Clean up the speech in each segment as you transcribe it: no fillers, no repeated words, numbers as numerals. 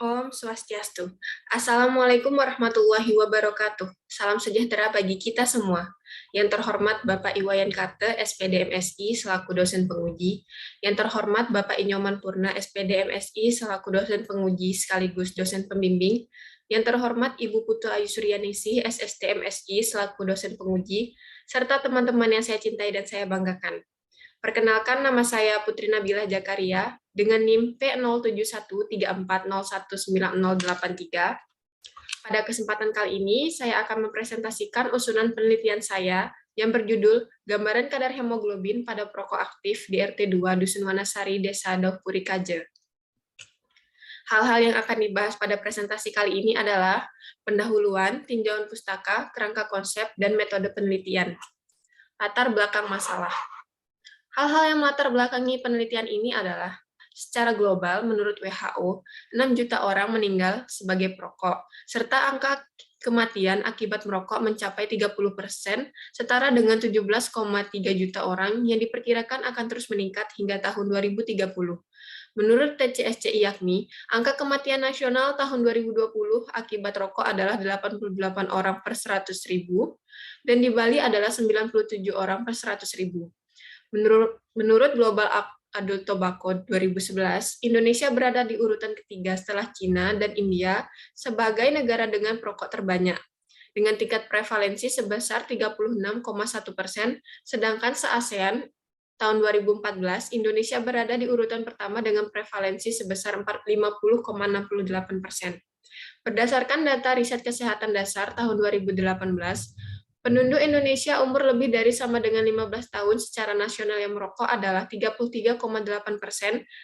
Om Swastiastu. Assalamualaikum warahmatullahi wabarakatuh. Salam sejahtera bagi kita semua. Yang terhormat Bapak Iwayan Kate, SPD MSI, selaku dosen penguji. Yang terhormat Bapak Inyoman Purna, SPD MSI, selaku dosen penguji sekaligus dosen pembimbing. Yang terhormat Ibu Putu Ayu Suryaningsih, SST MSI, selaku dosen penguji, serta teman-teman yang saya cintai dan saya banggakan. Perkenalkan, nama saya Putri Nabilah Jakaria dengan NIM P071340190083. Pada kesempatan kali ini, saya akan mempresentasikan usulan penelitian saya yang berjudul Gambaran Kadar Hemoglobin pada Perokok Aktif di RT2 Dusun Wanasari, Desa Dauhpuri Kaje. Hal-hal yang akan dibahas pada presentasi kali ini adalah pendahuluan, tinjauan pustaka, kerangka konsep, dan metode penelitian. Latar belakang masalah. Hal-hal yang melatar belakangi penelitian ini adalah, secara global, menurut WHO, 6 juta orang meninggal sebagai perokok, serta angka kematian akibat merokok mencapai 30%, setara dengan 17,3 juta orang yang diperkirakan akan terus meningkat hingga tahun 2030. Menurut TCSCI YAKMI, angka kematian nasional tahun 2020 akibat rokok adalah 88 orang per 100.000, dan di Bali adalah 97 orang per 100.000. Menurut Global Adult Tobacco 2011, Indonesia berada di urutan ketiga setelah Cina dan India sebagai negara dengan perokok terbanyak, dengan tingkat prevalensi sebesar 36,1%, sedangkan se-ASEAN tahun 2014, Indonesia berada di urutan pertama dengan prevalensi sebesar 50,68%. Berdasarkan data riset kesehatan dasar tahun 2018, penduduk Indonesia umur lebih dari sama dengan 15 tahun secara nasional yang merokok adalah 33,8%,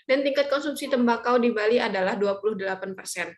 dan tingkat konsumsi tembakau di Bali adalah 28%.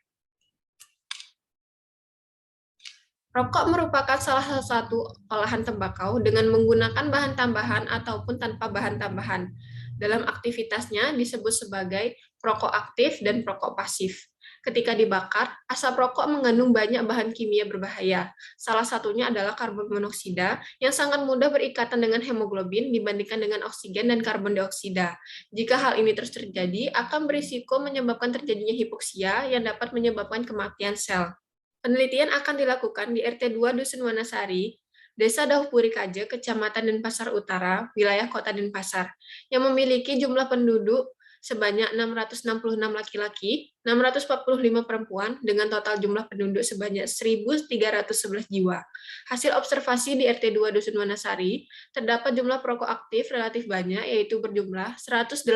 Rokok merupakan salah satu olahan tembakau dengan menggunakan bahan tambahan ataupun tanpa bahan tambahan. Dalam aktivitasnya disebut sebagai perokok aktif dan perokok pasif. Ketika dibakar, asap rokok mengandung banyak bahan kimia berbahaya. Salah satunya adalah karbon monoksida yang sangat mudah berikatan dengan hemoglobin dibandingkan dengan oksigen dan karbon dioksida. Jika hal ini terus terjadi, akan berisiko menyebabkan terjadinya hipoksia yang dapat menyebabkan kematian sel. Penelitian akan dilakukan di RT2 Dusun Wanasari, Desa Dauhpuri Kaje, Kecamatan Denpasar Utara, wilayah Kota Denpasar, yang memiliki jumlah penduduk sebanyak 666 laki-laki, 645 perempuan, dengan total jumlah penduduk sebanyak 1.311 jiwa. Hasil observasi di RT2 Dusun Wanasari, terdapat jumlah perokok aktif relatif banyak, yaitu berjumlah 185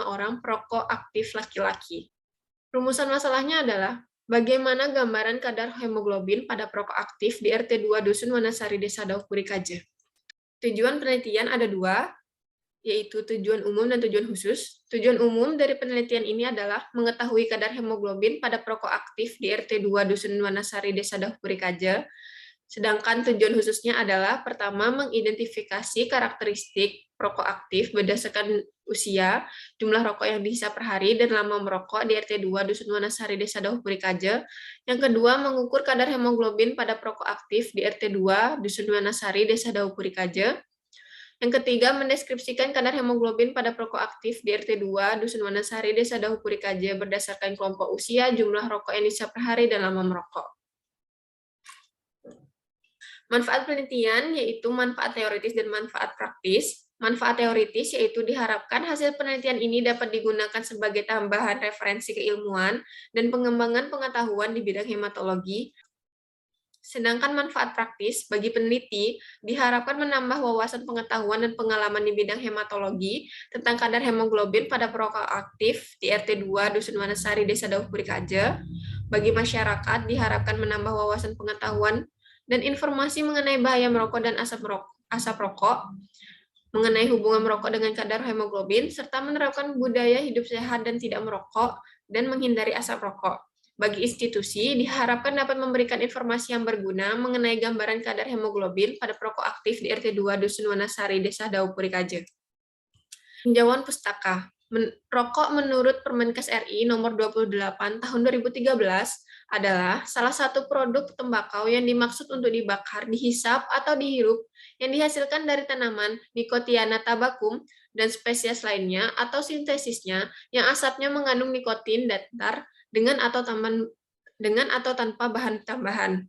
orang perokok aktif laki-laki. Rumusan masalahnya adalah, bagaimana gambaran kadar hemoglobin pada perokok aktif di RT2 Dusun Wanasari, Desa Dauhpuri Kaje? Tujuan penelitian ada dua, yaitu tujuan umum dan tujuan khusus. Tujuan umum dari penelitian ini adalah mengetahui kadar hemoglobin pada perokok aktif di RT2 Dusun Wanasari, Desa Dauhpuri Kaje. Sedangkan tujuan khususnya adalah, pertama, mengidentifikasi karakteristik perokok aktif berdasarkan usia, jumlah rokok yang dihisap per hari, dan lama merokok di RT2 Dusun Wanasari, Desa Dauhpuri Kaje. Yang kedua, mengukur kadar hemoglobin pada perokok aktif di RT2 Dusun Wanasari, Desa Dauhpuri Kaje. Yang ketiga, mendeskripsikan kadar hemoglobin pada perokok aktif di RT2 Dusun Wanasari, Desa Dauhpuri Kaje berdasarkan kelompok usia, jumlah rokok yang dihisap per hari, dan lama merokok. Manfaat penelitian yaitu manfaat teoritis dan manfaat praktis. Manfaat teoritis yaitu diharapkan hasil penelitian ini dapat digunakan sebagai tambahan referensi keilmuan dan pengembangan pengetahuan di bidang hematologi. Sedangkan manfaat praktis bagi peneliti diharapkan menambah wawasan pengetahuan dan pengalaman di bidang hematologi tentang kadar hemoglobin pada perokok aktif di RT2 Dusun Wanasari, Desa Dauhpuri Kaje. Bagi masyarakat diharapkan menambah wawasan pengetahuan dan informasi mengenai bahaya merokok dan asap rokok, mengenai hubungan merokok dengan kadar hemoglobin, serta menerapkan budaya hidup sehat dan tidak merokok, dan menghindari asap rokok. Bagi institusi, diharapkan dapat memberikan informasi yang berguna mengenai gambaran kadar hemoglobin pada perokok aktif di RT2 Dusun Wanasari, Desa Dauhpuri Kaje. Tinjauan pustaka. Rokok menurut Permenkes RI nomor 28 tahun 2013 adalah salah satu produk tembakau yang dimaksud untuk dibakar, dihisap, atau dihirup yang dihasilkan dari tanaman Nicotiana tabacum dan spesies lainnya atau sintesisnya yang asapnya mengandung nikotin datar dengan atau tanpa bahan tambahan.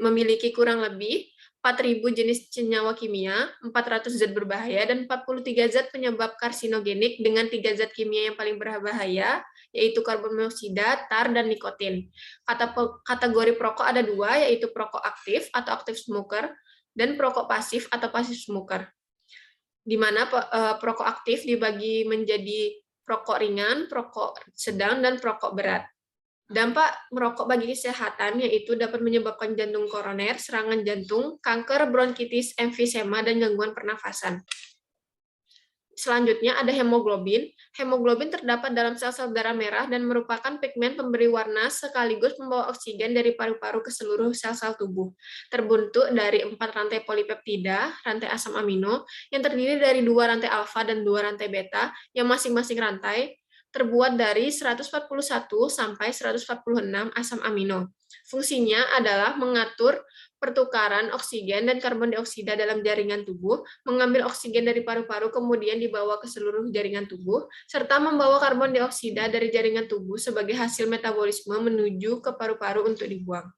Memiliki kurang lebih 4.000 jenis senyawa kimia, 400 zat berbahaya, dan 43 zat penyebab karsinogenik dengan 3 zat kimia yang paling berbahaya, yaitu karbon monoksida, tar, dan nikotin. Kategori perokok ada dua, yaitu perokok aktif atau active smoker, dan perokok pasif atau passive smoker. Di mana perokok aktif dibagi menjadi perokok ringan, perokok sedang, dan perokok berat. Dampak merokok bagi kesehatan yaitu dapat menyebabkan jantung koroner, serangan jantung, kanker, bronkitis, emfisema, dan gangguan pernafasan. Selanjutnya ada hemoglobin. Hemoglobin terdapat dalam sel-sel darah merah dan merupakan pigmen pemberi warna sekaligus membawa oksigen dari paru-paru ke seluruh sel-sel tubuh. Terbentuk dari 4 rantai polipeptida, rantai asam amino, yang terdiri dari 2 rantai alfa dan 2 rantai beta, yang masing-masing rantai terbuat dari 141 sampai 146 asam amino. Fungsinya adalah mengatur pertukaran oksigen dan karbon dioksida dalam jaringan tubuh, mengambil oksigen dari paru-paru kemudian dibawa ke seluruh jaringan tubuh, serta membawa karbon dioksida dari jaringan tubuh sebagai hasil metabolisme menuju ke paru-paru untuk dibuang.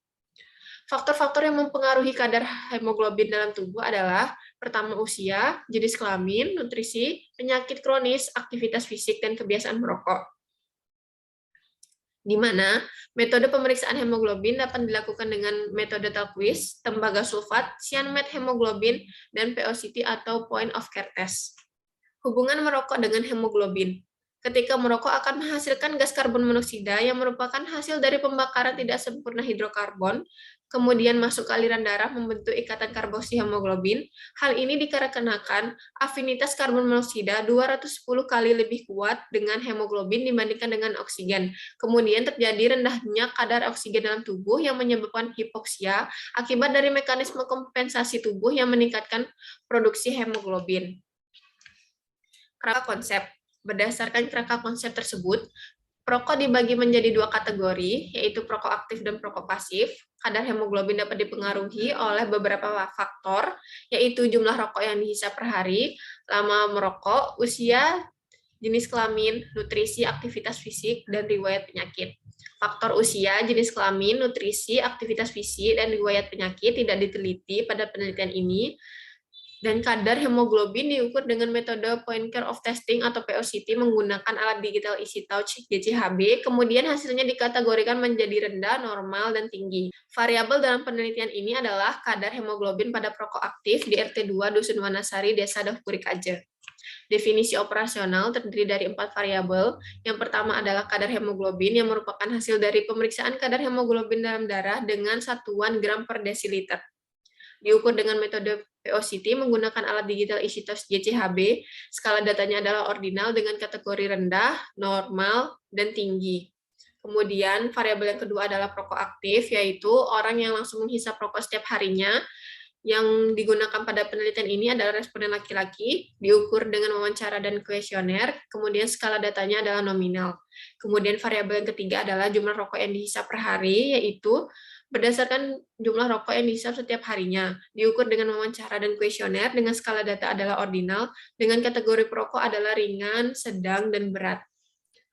Faktor-faktor yang mempengaruhi kadar hemoglobin dalam tubuh adalah pertama usia, jenis kelamin, nutrisi, penyakit kronis, aktivitas fisik, dan kebiasaan merokok. Di mana metode pemeriksaan hemoglobin dapat dilakukan dengan metode Tellquist, tembaga sulfat, cyanide hemoglobin, dan POCT atau point of care test. Hubungan merokok dengan hemoglobin. Ketika merokok akan menghasilkan gas karbon monoksida yang merupakan hasil dari pembakaran tidak sempurna hidrokarbon, kemudian masuk ke aliran darah membentuk ikatan karboksi hemoglobin. Hal ini dikarenakan afinitas karbon monoksida 210 kali lebih kuat dengan hemoglobin dibandingkan dengan oksigen. Kemudian terjadi rendahnya kadar oksigen dalam tubuh yang menyebabkan hipoksia akibat dari mekanisme kompensasi tubuh yang meningkatkan produksi hemoglobin. Kerangka konsep. Berdasarkan kerangka konsep tersebut, perokok dibagi menjadi 2 kategori, yaitu perokok aktif dan perokok pasif. Kadar hemoglobin dapat dipengaruhi oleh beberapa faktor, yaitu jumlah rokok yang dihisap per hari, lama merokok, usia, jenis kelamin, nutrisi, aktivitas fisik, dan riwayat penyakit. Faktor usia, jenis kelamin, nutrisi, aktivitas fisik, dan riwayat penyakit tidak diteliti pada penelitian ini. Dan kadar hemoglobin diukur dengan metode point of testing atau POCT menggunakan alat digital isi touch GCHB, kemudian hasilnya dikategorikan menjadi rendah, normal, dan tinggi. Variabel dalam penelitian ini adalah kadar hemoglobin pada perokok aktif di RT 2 Dusun Wanasari, Desa Dahpurikaja. Definisi operasional terdiri dari 4 variabel. Yang pertama adalah kadar hemoglobin yang merupakan hasil dari pemeriksaan kadar hemoglobin dalam darah dengan satuan gram per desiliter. Diukur dengan metode POCT menggunakan alat digital isi tes GCHB. Skala datanya adalah ordinal dengan kategori rendah, normal, dan tinggi. Kemudian variabel yang kedua adalah perokok aktif, yaitu orang yang langsung menghisap rokok setiap harinya. Yang digunakan pada penelitian ini adalah responden laki-laki, diukur dengan wawancara dan kuesioner, kemudian skala datanya adalah nominal. Kemudian variabel yang ketiga adalah jumlah rokok yang dihisap per hari, yaitu berdasarkan jumlah rokok yang dihisap setiap harinya, diukur dengan wawancara dan kuesioner, dengan skala data adalah ordinal, dengan kategori perokok adalah ringan, sedang, dan berat.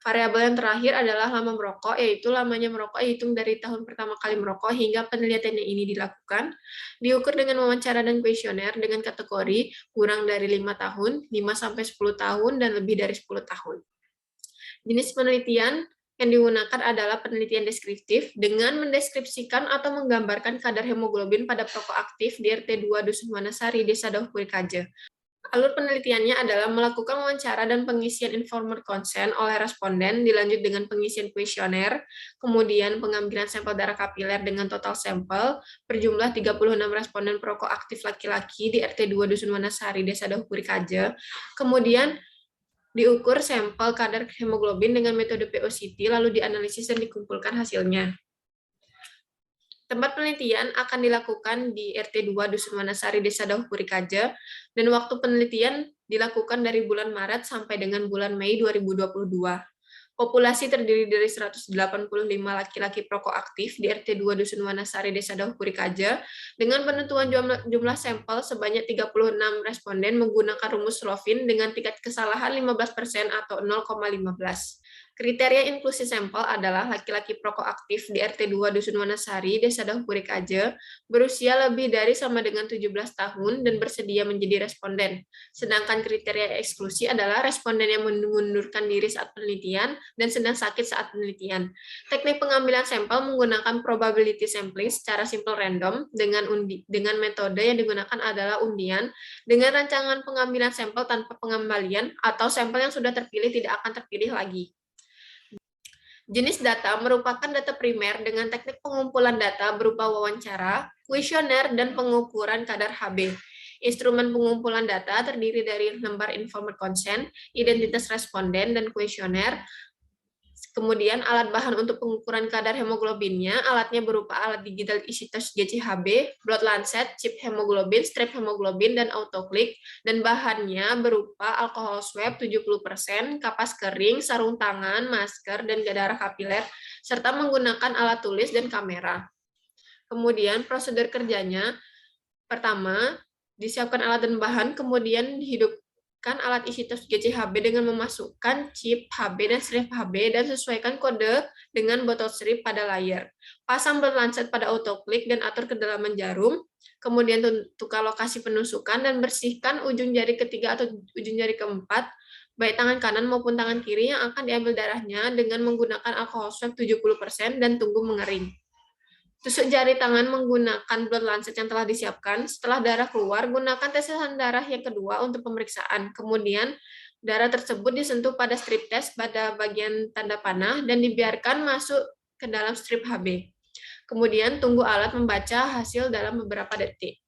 Variabel yang terakhir adalah lama merokok, yaitu lamanya merokok dihitung dari tahun pertama kali merokok hingga penelitian ini dilakukan, diukur dengan wawancara dan kuesioner dengan kategori kurang dari 5 tahun, 5-10 tahun, dan lebih dari 10 tahun. Jenis penelitian yang digunakan adalah penelitian deskriptif dengan mendeskripsikan atau menggambarkan kadar hemoglobin pada perokok aktif di RT 2 Dusun Wanasari, Desa Dahpurikaja. Alur penelitiannya adalah melakukan wawancara dan pengisian informed consent oleh responden, dilanjut dengan pengisian kuesioner, kemudian pengambilan sampel darah kapiler dengan total sampel, berjumlah 36 responden perokok aktif laki-laki di RT 2 Dusun Wanasari, Desa Dahpurikaja, kemudian diukur sampel kadar hemoglobin dengan metode POCT, lalu dianalisis dan dikumpulkan hasilnya. Tempat penelitian akan dilakukan di RT 2 Dusun Wanasari, Desa Dahpurikaja, dan waktu penelitian dilakukan dari bulan Maret sampai dengan bulan Mei 2022. Populasi terdiri dari 185 laki-laki perokok aktif di RT 2 Dusun Wanasari, Desa Dahpurikaja, dengan penentuan jumlah sampel sebanyak 36 responden menggunakan rumus Slovin dengan tingkat kesalahan 15% atau 0,15. Kriteria inklusi sampel adalah laki-laki perokok aktif di RT 2 Dusun Wanasari, Desa Dahpuri Kaje, berusia lebih dari sama dengan 17 tahun dan bersedia menjadi responden. Sedangkan kriteria eksklusi adalah responden yang mengundurkan diri saat penelitian dan sedang sakit saat penelitian. Teknik pengambilan sampel menggunakan probability sampling secara simple random dengan metode yang digunakan adalah undian dengan rancangan pengambilan sampel tanpa pengembalian atau sampel yang sudah terpilih tidak akan terpilih lagi. Jenis data merupakan data primer dengan teknik pengumpulan data berupa wawancara, kuesioner, dan pengukuran kadar Hb. Instrumen pengumpulan data terdiri dari lembar informed consent, identitas responden, dan kuesioner. Kemudian alat bahan untuk pengukuran kadar hemoglobinnya, alatnya berupa alat digital isi tes GCHB, blood lancet, chip hemoglobin, strip hemoglobin, dan autoclick, dan bahannya berupa alkohol swab 70%, kapas kering, sarung tangan, masker, dan darah kapiler, serta menggunakan alat tulis dan kamera. Kemudian prosedur kerjanya, pertama, disiapkan alat dan bahan, kemudian dihidupkan alat isi tes GCHB dengan memasukkan chip HB dan strip HB dan sesuaikan kode dengan botol strip pada layar. Pasang blood lancet pada autoclick dan atur kedalaman jarum, kemudian tukar lokasi penusukan dan bersihkan ujung jari ketiga atau ujung jari keempat, baik tangan kanan maupun tangan kiri yang akan diambil darahnya dengan menggunakan alkohol swab 70% dan tunggu mengering. Tusuk jari tangan menggunakan blood lancet yang telah disiapkan. Setelah darah keluar, gunakan tetesan darah yang kedua untuk pemeriksaan. Kemudian, darah tersebut disentuh pada strip test pada bagian tanda panah dan dibiarkan masuk ke dalam strip HB. Kemudian, tunggu alat membaca hasil dalam beberapa detik.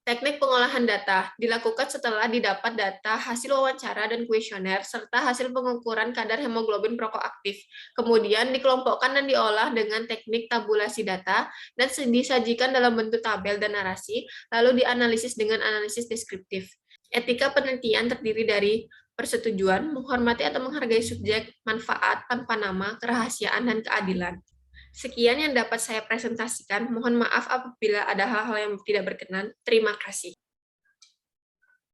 Teknik pengolahan data dilakukan setelah didapat data hasil wawancara dan kuesioner serta hasil pengukuran kadar hemoglobin perokok aktif. Kemudian dikelompokkan dan diolah dengan teknik tabulasi data dan disajikan dalam bentuk tabel dan narasi, lalu dianalisis dengan analisis deskriptif. Etika penelitian terdiri dari persetujuan, menghormati atau menghargai subjek, manfaat tanpa nama, kerahasiaan, dan keadilan. Sekian yang dapat saya presentasikan. Mohon maaf apabila ada hal-hal yang tidak berkenan. Terima kasih.